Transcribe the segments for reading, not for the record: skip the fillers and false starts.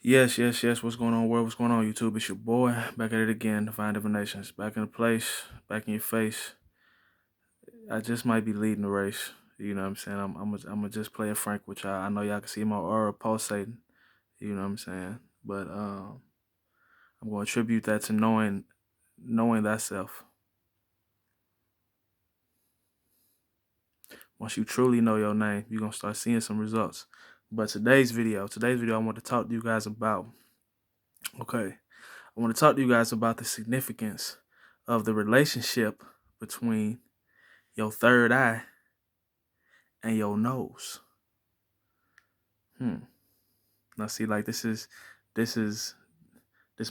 Yes, yes, yes. What's going on, world? What's going on, YouTube? It's your boy back at it again. Divine Divinations, back in the place, back in your face. I just might be leading the race. You know what I'm saying? I'm just playing frank with y'all. I know y'all can see my aura pulsating. You know what I'm saying? But I'm going to attribute that to knowing thyself. Once you truly know your name, you're gonna start seeing some results. But today's video, I want to talk to you guys about. Okay, I want to talk to you guys about the significance of the relationship between your third eye and your nose. Now see, like this is this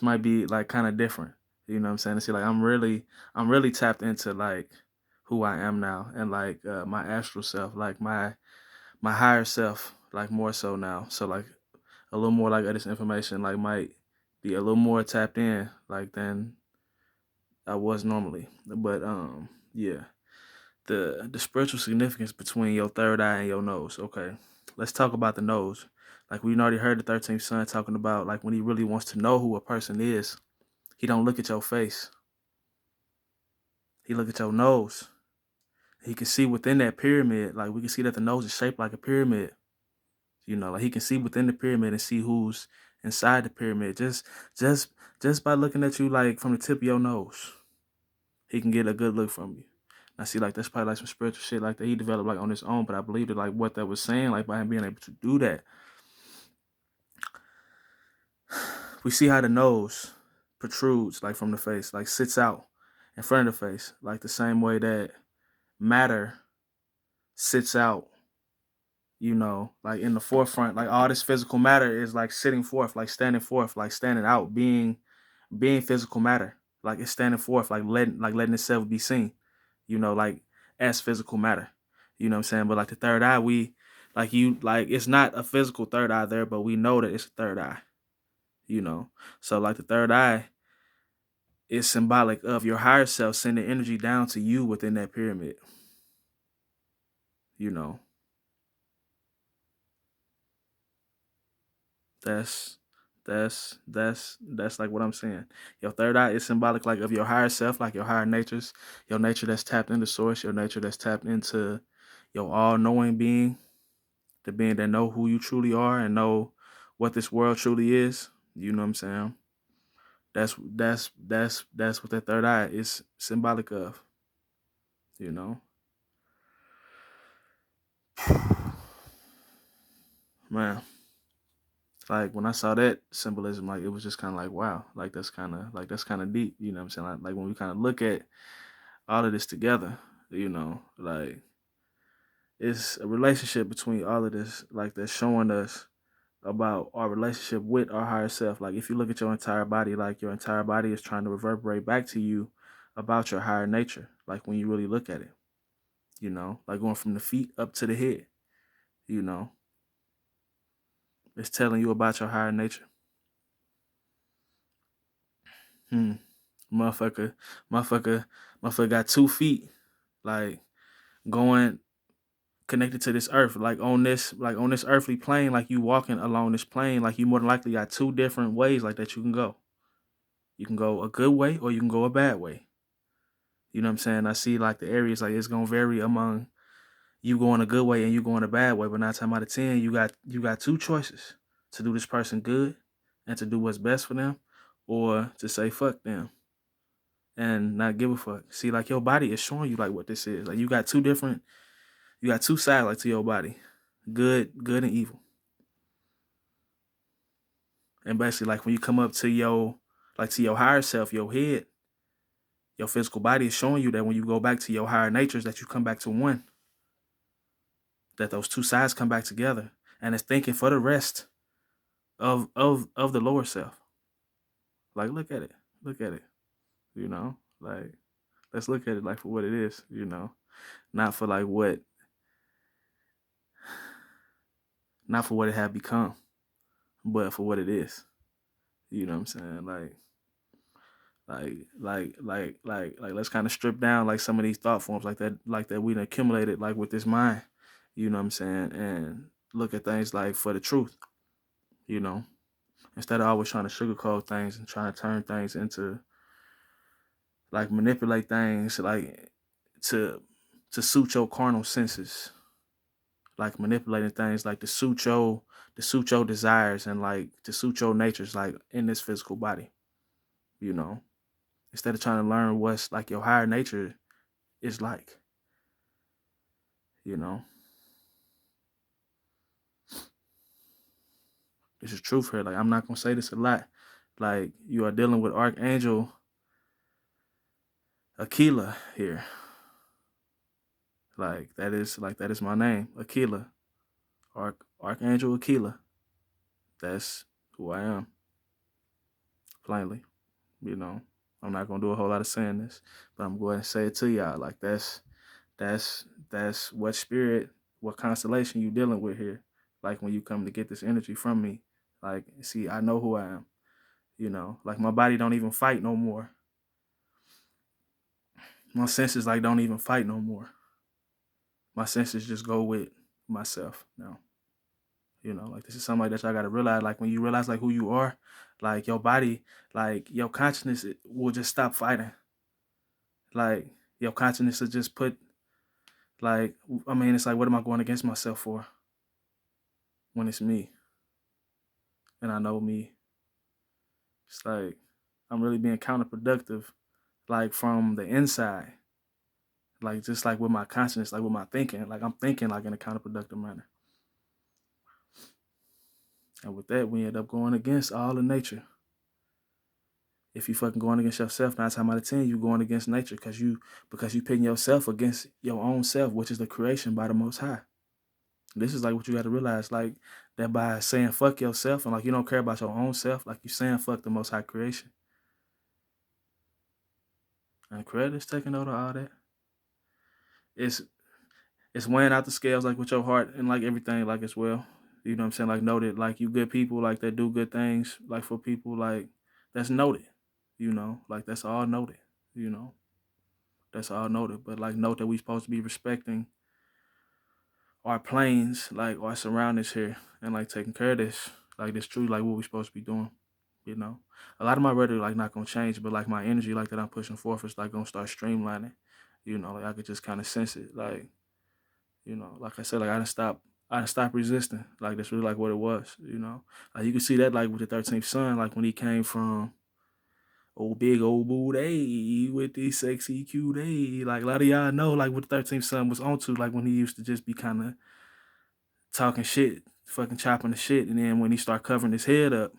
might be like kind of different. You know what I'm saying? See, like I'm really tapped into like who I am now and like my astral self, like my higher self, like more so now. So like a little more like of this information like might be a little more tapped in like than I was normally. But yeah. The spiritual significance between your third eye and your nose. Okay, let's talk about the nose. Like we already heard the 13th son talking about like when he really wants to know who a person is, he don't look at your face. He look at your nose. He can see within that pyramid. Like we can see that the nose is shaped like a pyramid. You know, like he can see within the pyramid and see who's inside the pyramid. Just just by looking at you like from the tip of your nose, he can get a good look from you. I see like that's probably like some spiritual shit like that he developed like on his own, but I believe that like what that was saying, like by him being able to do that, we see how the nose protrudes like from the face, like sits out in front of the face, like the same way that matter sits out, you know, like in the forefront, like all this physical matter is like sitting forth, like standing out, being physical matter, like it's standing forth, like letting itself be seen, you know, like as physical matter. You know what I'm saying? But like the third eye, we like it's not a physical third eye there, but we know that it's a third eye, you know. So like the third eye is symbolic of your higher self sending energy down to you within that pyramid, you know. That's that's like what I'm saying. Your third eye is symbolic like of your higher self, like your higher natures, your nature that's tapped into source, your nature that's tapped into your all-knowing being, the being that know who you truly are and know what this world truly is. You know what I'm saying? That's what that third eye is symbolic of, you know. Man, like when I saw that symbolism, like it was just kind of like wow, that's kind of deep. You know what I'm saying? Like when we kind of look at all of this together, you know, like it's a relationship between all of this, like that's showing us about our relationship with our higher self. Like if you look at your entire body, like your entire body is trying to reverberate back to you about your higher nature. Like when you really look at it, you know, like going from the feet up to the head, you know, it's telling you about your higher nature. Hmm. Motherfucker, motherfucker, motherfucker got 2 feet, like going connected to this earth, like on this earthly plane, like you walking along this plane, like you more than likely got two different ways like that you can go. You can go a good way or you can go a bad way. You know what I'm saying? I see like the areas like it's gonna vary among you going a good way and you going a bad way, but 9 times out of 10, you got two choices: to do this person good and to do what's best for them, or to say fuck them and not give a fuck. See, like your body is showing you like what this is. Like you got two sides like to your body, good and evil. And basically, like when you come up to your higher self, your head, your physical body is showing you that when you go back to your higher natures, that you come back to one, that those two sides come back together, and it's thinking for the rest of the lower self. Like look at it, you know, like let's look at it like for what it is, you know, not for like not for what it had become, but for what it is. You know what I'm saying? Like let's kind of strip down like some of these thought forms like that we done accumulated like with this mind, you know what I'm saying, and look at things like for the truth, you know. Instead of always trying to sugarcoat things and trying to turn things into, like, manipulate things, like, to suit your carnal senses, like manipulating things like to suit your desires and like to suit your natures, like in this physical body, you know. Instead of trying to learn what's like your higher nature is like, you know. This is truth here. Like, I'm not gonna say this a lot. Like, you are dealing with Archangel Aquila here. That is my name, Aquila. Archangel Aquila. That's who I am. Plainly. You know. I'm not gonna do a whole lot of saying this, but I'm going to say it to y'all. Like, that's what spirit, what constellation you dealing with here. Like, when you come to get this energy from me. Like, see, I know who I am. You know, like, my body don't even fight no more. My senses like don't even fight no more. My senses just go with myself now. You know, like, this is something like that y'all gotta realize. Like, when you realize like who you are, like, your body, like, your consciousness will just stop fighting. Like, your consciousness will just put, like, I mean, it's like, what am I going against myself for when it's me? And I know me. It's like, I'm really being counterproductive, like, from the inside. Like, just like with my consciousness, like with my thinking. Like, I'm thinking like in a counterproductive manner. And with that, we end up going against all of nature. If you fucking going against yourself, 9 times out of 10, you going against nature because you pitting yourself against your own self, which is the creation by the Most High. This is like what you got to realize, like, that by saying fuck yourself and like you don't care about your own self, like you saying fuck the Most High creation. And credit is taking note of all that. It's weighing out the scales, like, with your heart and like everything, like, as well. You know what I'm saying? Like, noted, like, you good people, like, that do good things, like, for people, like, that's noted. You know, like, that's all noted. You know, that's all noted. But like, note that we supposed to be respecting our planes, like our surroundings here, and like taking care of this. Like, this truly like what we supposed to be doing. You know, a lot of my rhetoric like not gonna change, but like my energy, like, that I'm pushing forth is like gonna start streamlining. You know, like, I could just kind of sense it. Like, you know, like I said, like, I didn't stop resisting. Like, that's really like what it was. You know, like, you can see that like with the 13th son, like when he came from old big old booty with the sexy cute day. Like, a lot of y'all know like what the 13th son was onto, like when he used to just be kind of talking shit, fucking chopping the shit, and then when he started covering his head up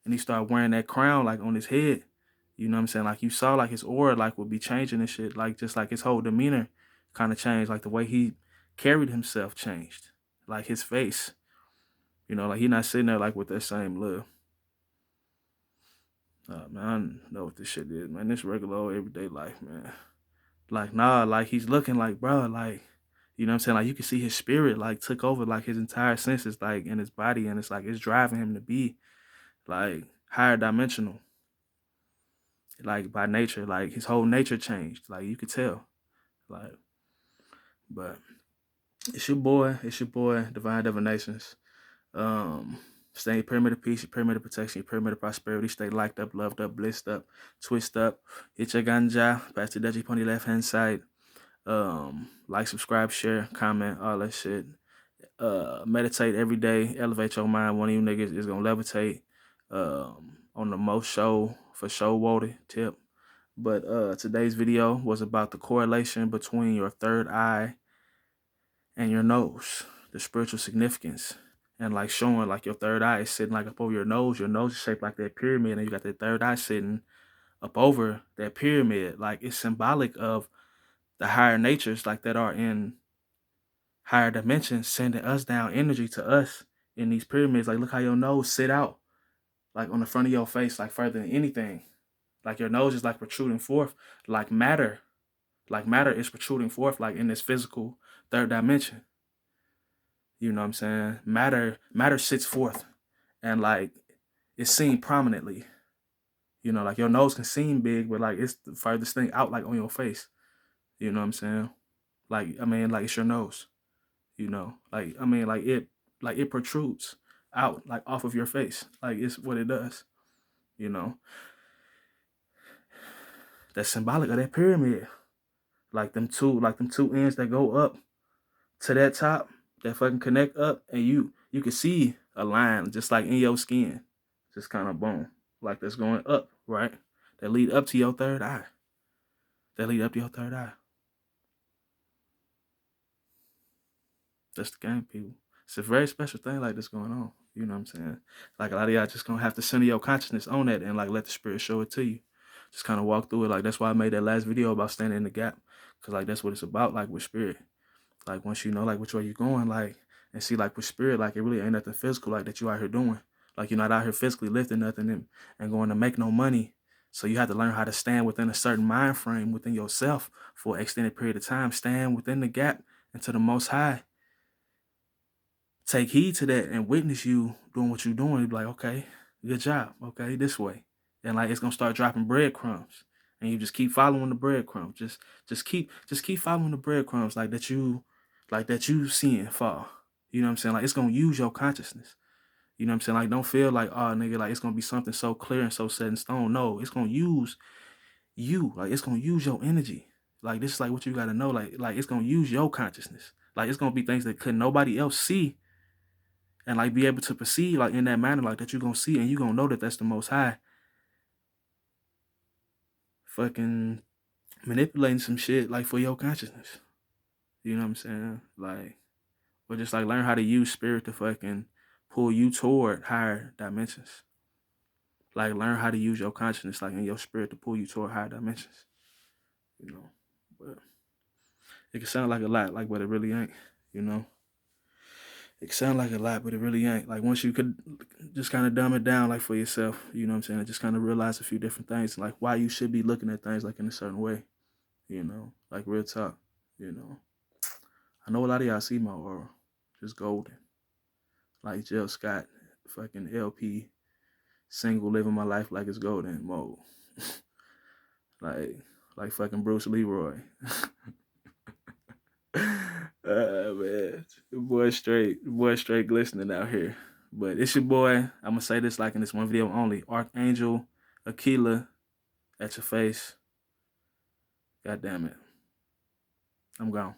and he started wearing that crown like on his head, you know what I'm saying? Like, you saw like his aura like would be changing and shit, like just like his whole demeanor kind of changed, like the way he carried himself changed, like his face, you know, like he not sitting there like with that same look. Man, I don't know what this shit is, man. This regular old everyday life, man. Like, nah, like, he's looking like, bro, like, you know what I'm saying? Like, you can see his spirit, like, took over, like, his entire senses, like, in his body, and it's like, it's driving him to be, like, higher dimensional, like, by nature. Like, his whole nature changed. Like, you could tell. Like, but it's your boy, Divine Divinations. Stay in your pyramid of peace, your pyramid of protection, your pyramid of prosperity. Stay locked up, loved up, blissed up, twist up. Hit your ganja, pass the Dutchie on the left hand side. Like, subscribe, share, comment, all that shit. Meditate every day, elevate your mind. One of you niggas is gonna levitate. On the most show for show Wody tip. But today's video was about the correlation between your third eye and your nose, the spiritual significance. And like showing like your third eye is sitting like up over your nose. Your nose is shaped like that pyramid, and you got that third eye sitting up over that pyramid. Like, it's symbolic of the higher natures, like, that are in higher dimensions, sending us down energy to us in these pyramids. Like, look how your nose sit out, like, on the front of your face, like, further than anything. Like, your nose is like protruding forth, like matter. Like, matter is protruding forth, like, in this physical third dimension. You know what I'm saying? Matter sits forth and like it's seen prominently. You know, like, your nose can seem big, but like it's the furthest thing out, like, on your face. You know what I'm saying? Like, I mean, like, it's your nose. You know, like, I mean, like, it protrudes. out, like off of your face. Like it's what it does, you know. That's symbolic of that pyramid. Like them two ends that go up to that top, that fucking connect up, and you can see a line just like in your skin, just kind of boom, like that's going up, right? That lead up to your third eye. That lead up to your third eye. That's the game, people. It's a very special thing like this going on. You know what I'm saying? Like a lot of y'all just gonna have to center your consciousness on that and like let the spirit show it to you. Just kind of walk through it. Like that's why I made that last video about standing in the gap. Cause like that's what it's about, like with spirit. Like once you know like which way you're going, like and see like with spirit, like it really ain't nothing physical like that you out here doing. Like you're not out here physically lifting nothing and going to make no money. So you have to learn how to stand within a certain mind frame within yourself for an extended period of time. Stand within the gap into the most high. Take heed to that and witness you doing what you're doing. Be like, okay, good job. Okay, this way. And like it's gonna start dropping breadcrumbs. And you just keep following the breadcrumbs. Just keep following the breadcrumbs like that you seeing fall. You know what I'm saying? Like it's gonna use your consciousness. You know what I'm saying? Like don't feel like, oh nigga, like it's gonna be something so clear and so set in stone. No, it's gonna use you. Like it's gonna use your energy. Like this is like what you gotta know. Like it's gonna use your consciousness. Like it's gonna be things that could nobody else see and like be able to perceive like in that manner like that you're gonna see and you're gonna know that that's the most high fucking manipulating some shit like for your consciousness. You know what I'm saying? Like, or just like learn how to use spirit to fucking pull you toward higher dimensions. Like learn how to use your consciousness like in your spirit to pull you toward higher dimensions. You know. But it can sound like a lot, like but it really ain't, you know. It can sound like a lot, but it really ain't. Like once you could just kind of dumb it down like for yourself, you know what I'm saying? And just kind of realize a few different things, like why you should be looking at things like in a certain way, you know, like real talk, you know. I know a lot of y'all see my aura, just golden. Like Jill Scott, fucking LP, single, living my life like it's golden mode. like fucking Bruce Leroy. Man, boy straight glistening out here. But it's your boy. I'm gonna say this like in this one video only. Archangel Aquila at your face. God damn it. I'm gone.